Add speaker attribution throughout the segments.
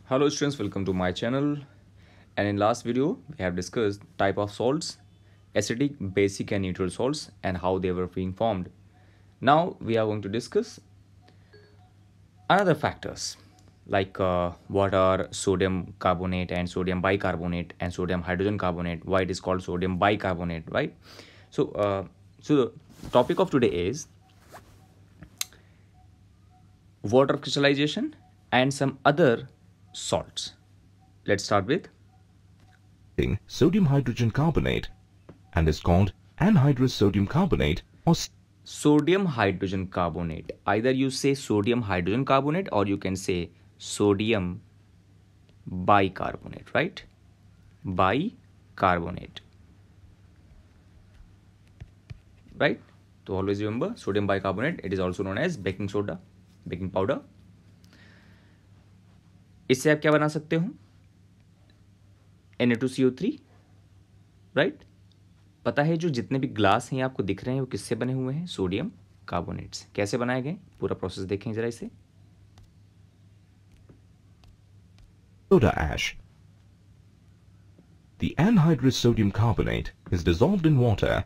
Speaker 1: Hello students, welcome to my channel. And in last video we have discussed type of salts, acidic, basic and neutral salts and how they were being formed. Now we are going to discuss another factors like what are sodium carbonate and sodium bicarbonate and sodium hydrogen carbonate, why it is called sodium bicarbonate, right? So the topic of today is water crystallization and some other salts. Let's start with
Speaker 2: sodium hydrogen carbonate and is called anhydrous sodium carbonate or
Speaker 1: sodium hydrogen carbonate. Either you say sodium hydrogen carbonate or you can say sodium bicarbonate, right? Bicarbonate, right? So always remember sodium bicarbonate, it is also known as baking soda, baking powder. इससे आप क्या बना सकते हो? Na2CO3, right? पता है जो जितने भी ग्लास हैं आपको दिख रहे हैं वो किससे बने हुए हैं? सोडियम कार्बोनेट से। कैसे बनाए गए? पूरा प्रोसेस देखें जरा इसे।
Speaker 2: soda ash. The anhydrous sodium carbonate is dissolved in water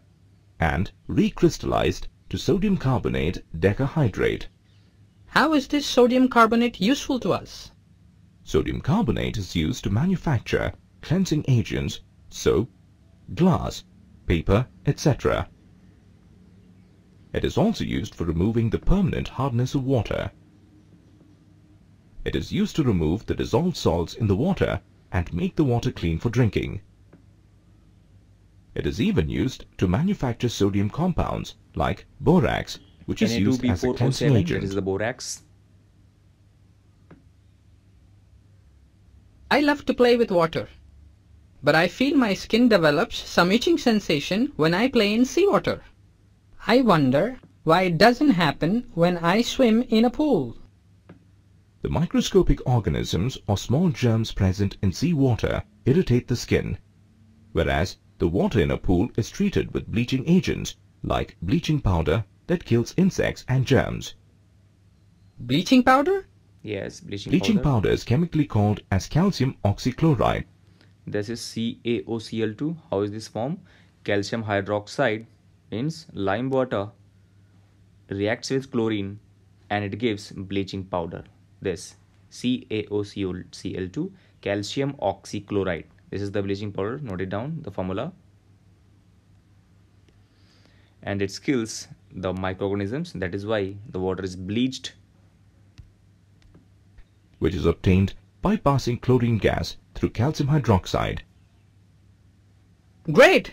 Speaker 2: and recrystallized to sodium carbonate decahydrate.
Speaker 3: How is this sodium carbonate useful to us?
Speaker 2: Sodium carbonate is used to manufacture cleansing agents, soap, glass, paper, etc. It is also used for removing the permanent hardness of water. It is used to remove the dissolved salts in the water and make the water clean for drinking. It is even used to manufacture sodium compounds like borax, which is used as a cleansing agent.
Speaker 1: That is the borax.
Speaker 3: I love to play with water, but I feel my skin develops some itching sensation when I play in seawater. I wonder why it doesn't happen when I swim in a pool.
Speaker 2: The microscopic organisms or small germs present in seawater irritate the skin, whereas the water in a pool is treated with bleaching agents like bleaching powder that kills insects and germs.
Speaker 3: Bleaching powder?
Speaker 1: Yes,
Speaker 2: Bleaching powder is chemically called as calcium oxychloride.
Speaker 1: This is CaOCl2. How is this formed? Calcium hydroxide means lime water reacts with chlorine and it gives bleaching powder. This CaOCl2, calcium oxychloride. This is the bleaching powder. Note it down, the formula. And it kills the microorganisms. That is why the water is bleached,
Speaker 2: which is obtained by passing chlorine gas through calcium hydroxide.
Speaker 3: Great!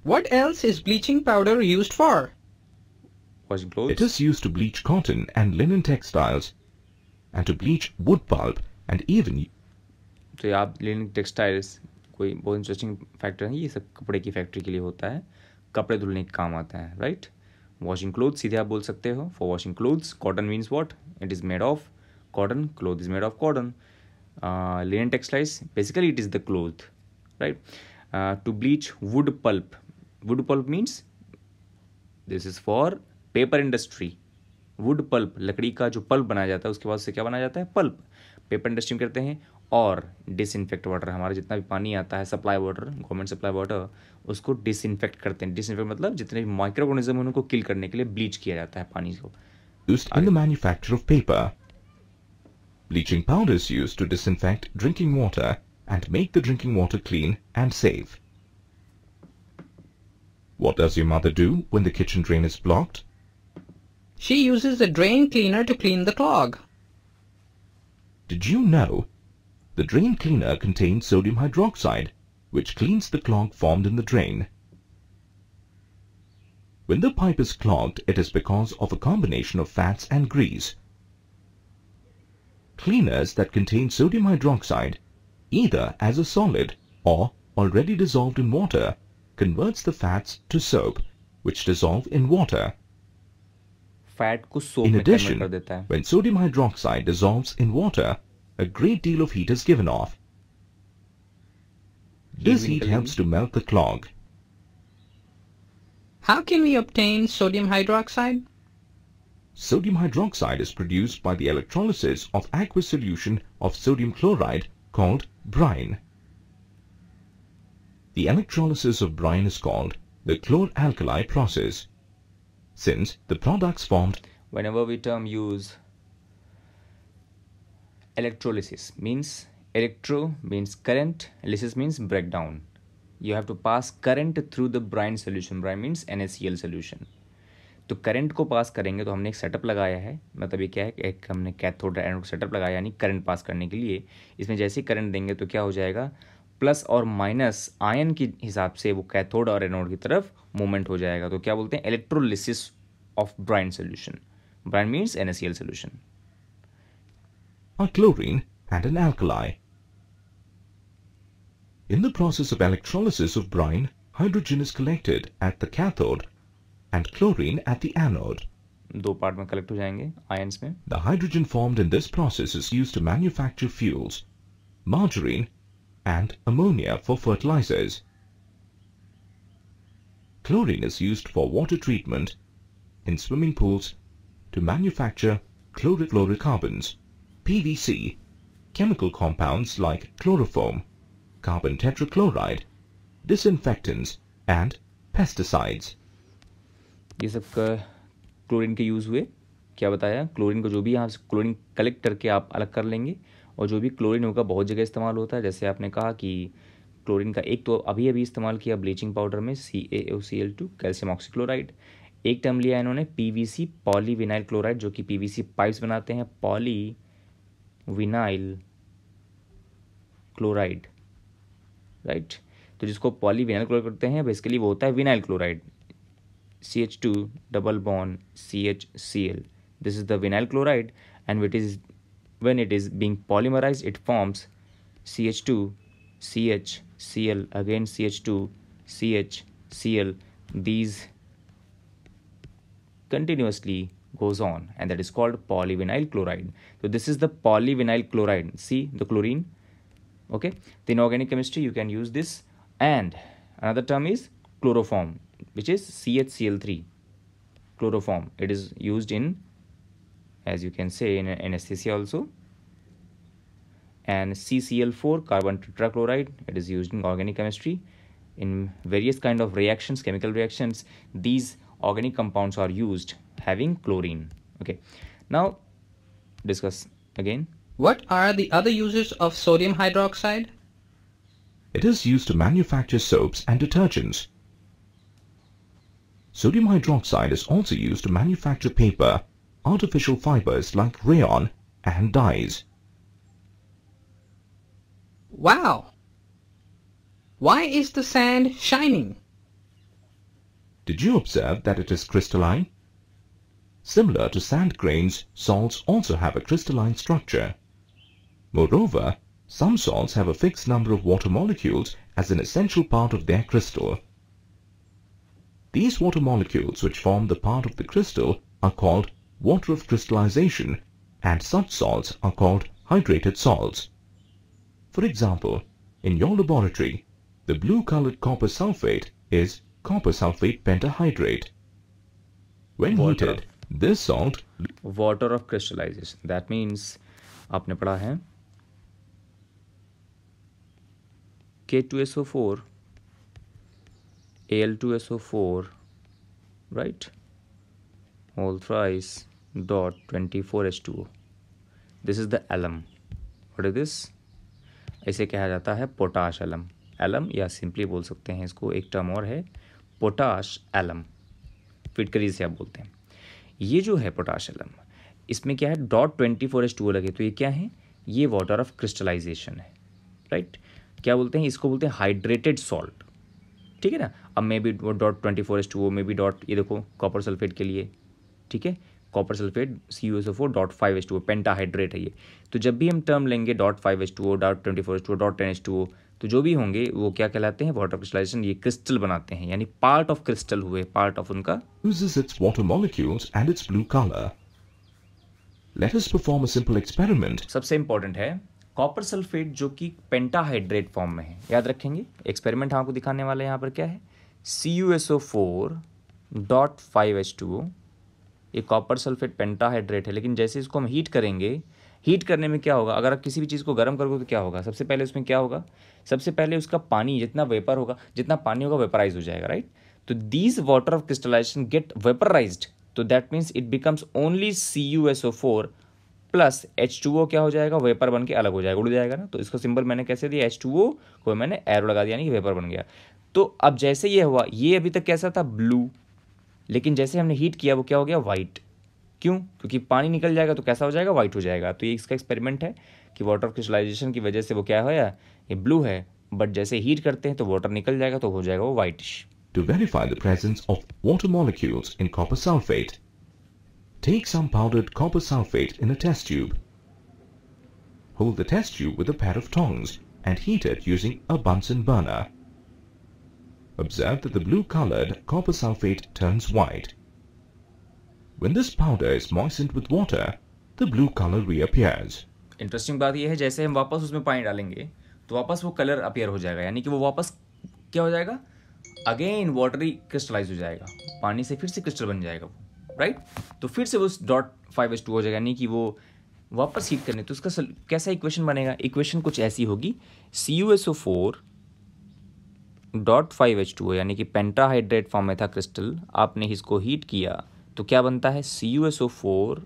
Speaker 3: What else is bleaching powder used for?
Speaker 1: washing clothes.
Speaker 2: It is used to bleach cotton and linen textiles and to bleach wood pulp and even
Speaker 1: तो ये आप linen textiles कोई बहुत interesting factor है, ये सब कपड़े की फैक्ट्री के लिए होता है, कपड़े धुलने के काम आता है, राइट? वॉशिंग क्लोथ सीधे आप बोल सकते हो, for washing clothes. Cotton means what? It is made of cotton. Cloth is made of cotton. Linen textiles, basically it is the cloth, right? To bleach wood pulp. Wood pulp means this is for paper industry. Wood pulp, लकड़ी का जो pulp बनाया जाता है उसके बाद से क्या बनाया जाता है? पल्प. पेपर इंडस्ट्री में करते हैं. और डिसइंफेक्ट वाटर, हमारा जितना भी पानी आता है, supply water, government supply water, उसको डिसइंफेक्ट करते हैं. डिसइंफेक्ट मतलब जितने भी माइक्रो ऑर्गेनिज्म हैं उनको किल करने के लिए ब्लीच किया जाता है पानी को.
Speaker 2: used in the manufacture of paper. Bleaching powder is used to disinfect drinking water and make the drinking water clean and safe. What does your mother do when the kitchen drain is blocked?
Speaker 3: She uses the drain cleaner to clean the clog.
Speaker 2: Did you know the drain cleaner contains sodium hydroxide, which cleans the clog formed in the drain? When the pipe is clogged, it is because of a combination of fats and grease. Cleaners that contain sodium hydroxide, either as a solid or already dissolved in water, converts the fats to soap, which dissolve in water.
Speaker 1: Fat को soap
Speaker 2: In
Speaker 1: में convert
Speaker 2: addition,
Speaker 1: कर देता है.
Speaker 2: when sodium hydroxide dissolves in water, a great deal of heat is given off. This heat helps to melt the clog.
Speaker 3: How can we obtain sodium hydroxide?
Speaker 2: Sodium hydroxide is produced by the electrolysis of aqueous solution of sodium chloride called brine. The electrolysis of brine is called the chlor-alkali process, since the products formed.
Speaker 1: Whenever we use electrolysis, means electro means current, lysis means breakdown. You have to pass current through the brine solution. Brine means NaCl solution. तो current को पास करेंगे तो हमने एक setup लगाया है, मतलब ये क्या है, एक हमने कैथोड एनोड सेटअप लगाया, यानी करंट पास करने के लिए। इसमें जैसे ही करंट देंगे तो क्या हो जाएगा, प्लस और माइनस आयन के हिसाब से वो कैथोड और एनोड की तरफ मूवमेंट हो जाएगा। तो क्या बोलते हैं, electrolysis of brine solution. Brine means NaCl solution.
Speaker 2: A chlorine and an alkali. In the process of electrolysis of brine, hydrogen is collected at the cathode and chlorine at the anode.
Speaker 1: दो part में collect हो जाएंगे ions में।
Speaker 2: The hydrogen formed in this process is used to manufacture fuels, margarine and ammonia for fertilizers. Chlorine is used for water treatment in swimming pools to manufacture chlorofluorocarbons, PVC, chemical compounds like chloroform, carbon tetrachloride, disinfectants and pesticides.
Speaker 1: ये सब chlorine के use हुए। क्या बताया, chlorine को जो भी यहाँ से क्लोरीन कलेक्ट करके आप अलग कर लेंगे, और जो भी क्लोरीन होगा बहुत जगह इस्तेमाल होता है। जैसे आपने कहा कि क्लोरीन का एक तो अभी इस्तेमाल किया ब्लीचिंग पाउडर में, CaOCl2 कैल्शियम ऑक्सीक्लोराइड। एक टर्म लिया इन्होंने PVC पॉलीविनाइल क्लोराइड, जो कि PVC पाइप्स बनाते हैं, पॉलीविनाइल क्लोराइड, राइट। तो जिसको पॉलीविनाइल क्लोराइड करते हैं बेसिकली वो होता है vinyl chloride, CH2 double bond CHCl. This is the vinyl chloride, and when it is being polymerized, it forms CH2 CHCl, again CH2 CHCl. These continuously goes on, and that is called polyvinyl chloride. So this is the polyvinyl chloride. See the chlorine. Okay. In organic chemistry, you can use this. And another term is chloroform, which is CHCl3 chloroform. It is used in, as you can say, in anesthesia also. And CCl4 carbon tetrachloride, it is used in organic chemistry in various kind of reactions, chemical reactions. These organic compounds are used having chlorine. Okay, now discuss again.
Speaker 3: What are the other uses of sodium hydroxide?
Speaker 2: It is used to manufacture soaps and detergents. Sodium hydroxide is also used to manufacture paper, artificial fibers like rayon, and dyes.
Speaker 3: Wow! Why is the sand shining?
Speaker 2: Did you observe that it is crystalline? Similar to sand grains, salts also have a crystalline structure. Moreover, some salts have a fixed number of water molecules as an essential part of their crystal. These water molecules which form the part of the crystal are called water of crystallization, and such salts are called hydrated salts. For example, in your laboratory, the blue-colored copper sulfate is copper sulfate pentahydrate. When
Speaker 1: Water.
Speaker 2: heated, this salt
Speaker 1: Water of crystallization. That means आपने पढ़ा है K2SO4 Al2SO4, right, whole thrice dot 24H2O. This is the alum. What is this? इसे कहा जाता है potash alum. Alum या simply बोल सकते हैं इसको, एक टर्म और है पोटाश एलम, फिटकरी से आप बोलते हैं। ये जो है पोटाश एलम, इसमें क्या है, .24H2O लगे, तो ये क्या है, ये वाटर ऑफ क्रिस्टलाइजेशन है, राइट। क्या बोलते हैं इसको, बोलते हैं हाइड्रेटेड सॉल्ट, ठीक है ना। अब may be .24H2O, may be ये देखो कॉपर सल्फेट के लिए, ठीक है, copper sulphate CuSO4 .5H2O pentahydrate है ये। तो जब भी हम टर्म लेंगे .5H2O, .24H2O, .10H2O, तो जो भी होंगे वो क्या कहलाते हैं, वाटर क्रिस्टलाइजेशन, ये क्रिस्टल बनाते हैं, यानी पार्ट ऑफ क्रिस्टल हुए, पार्ट ऑफ उनका।
Speaker 2: loses its water molecules and its blue color. Let us perform a simple experiment.
Speaker 1: सबसे इंपॉर्टेंट है कॉपर सल्फेट जो कि पेंटाहाइड्रेट फॉर्म में है, याद रखेंगे। एक्सपेरिमेंट आपको दिखाने वाले यहाँ पर क्या है, CuSO4 .5H2O ये कॉपर सल्फेट पेंटाहाइड्रेट है, लेकिन जैसे इसको हम हीट करेंगे, हीट करने में क्या होगा, अगर आप किसी भी चीज़ को गर्म करोगे तो क्या होगा, सबसे पहले उसमें क्या होगा, सबसे पहले उसका पानी जितना वेपर होगा, जितना पानी होगा वेपराइज हो जाएगा, राइट। तो these water of crystallisation get vaporised, तो that means it becomes only CuSO4 plus H2O क्या हो जाएगा, वेपर बन के अलग हो जाएगा, उड़ जाएगा ना। तो इसको सिंबल मैंने कैसे दिया, H2O को मैंने एरो लगा दिया, यानी कि वेपर बन गया। तो अब जैसे ये हुआ, ये अभी तक कैसा था, ब्लू, लेकिन जैसे हमने हीट किया वो क्या हो गया, वाइट। क्यों, क्योंकि पानी निकल जाएगा तो कैसा हो जाएगा, वाइट हो जाएगा। तो ये इसका एक्सपेरिमेंट है कि वाटर क्रिस्टलाइजेशन की वजह से वो क्या होया, ये ब्लू है, बट जैसे हीट करते हैं तो वाटर निकल जाएगा तो हो जाएगा वो whitish.
Speaker 2: To verify the presence of water molecules in copper sulfate, take some powdered copper sulfate in a test tube. Hold the test tube with a pair of tongs and heat it using a Bunsen burner. Observe that the blue-colored copper sulfate turns white. When this powder is moistened with water, the blue color reappears.
Speaker 1: Interesting बात यह है, जैसे हम वापस उसमें पानी डालेंगे तो वापस वो कलर अपीयर हो जाएगा, यानी कि वो वापस क्या हो जाएगा, अगेन वाटरी क्रिस्टलाइज हो जाएगा, पानी से फिर से क्रिस्टल बन जाएगा वो, राइट। तो फिर से वो .5H2 हो जाएगा, यानी कि वो वापस हीट करने, तो उसका कैसा इक्वेशन बनेगा, इक्वेशन कुछ ऐसी होगी, CuSO4 .5H2O, यानी कि पेंटाहाइड्रेट फॉर्म में था क्रिस्टल, आपने इसको हीट किया तो क्या बनता है, CuSO4,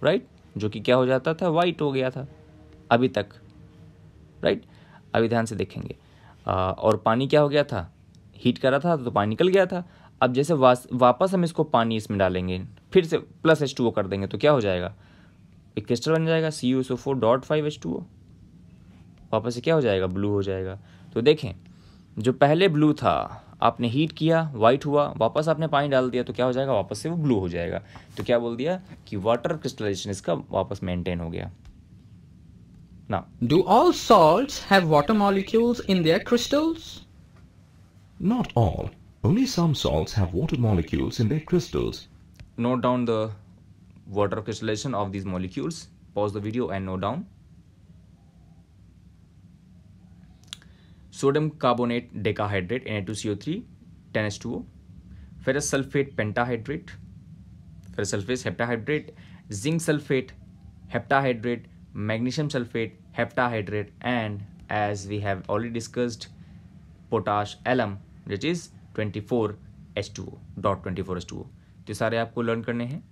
Speaker 1: राइट, जो कि क्या हो जाता था, वाइट हो गया था अभी तक, राइट। अभी ध्यान से देखेंगे, और पानी क्या हो गया था, हीट करा था तो पानी निकल गया था। अब जैसे वापस हम इसको पानी इसमें डालेंगे, फिर से प्लस H2O कर देंगे तो क्या हो जाएगा, एक क्रिस्टल बन जाएगा CuSO4 .5H2O, वापस से क्या हो जाएगा, ब्लू हो जाएगा। तो देखें, जो पहले ब्लू था आपने हीट किया, वाइट हुआ, वापस आपने पानी डाल दिया तो क्या हो जाएगा, वापस से वो ब्लू हो जाएगा। तो क्या बोल दिया कि वाटर क्रिस्टलाइजेशन इसका वापस मेंटेन हो गया ना।
Speaker 3: Do all salts have water molecules in their crystals?
Speaker 2: Not all. Only some salts have water molecules in their crystals.
Speaker 1: Note down the water crystallization of these molecules. Pause the video and note down. Sodium carbonate decahydrate Na2CO3 10H2O, ferrous sulfate pentahydrate, ferrous sulfate heptahydrate, zinc sulfate heptahydrate, magnesium sulfate heptahydrate, and as we have already discussed, potash alum, which is 24H2O .24H2O। तो सारे आपको learn करने हैं।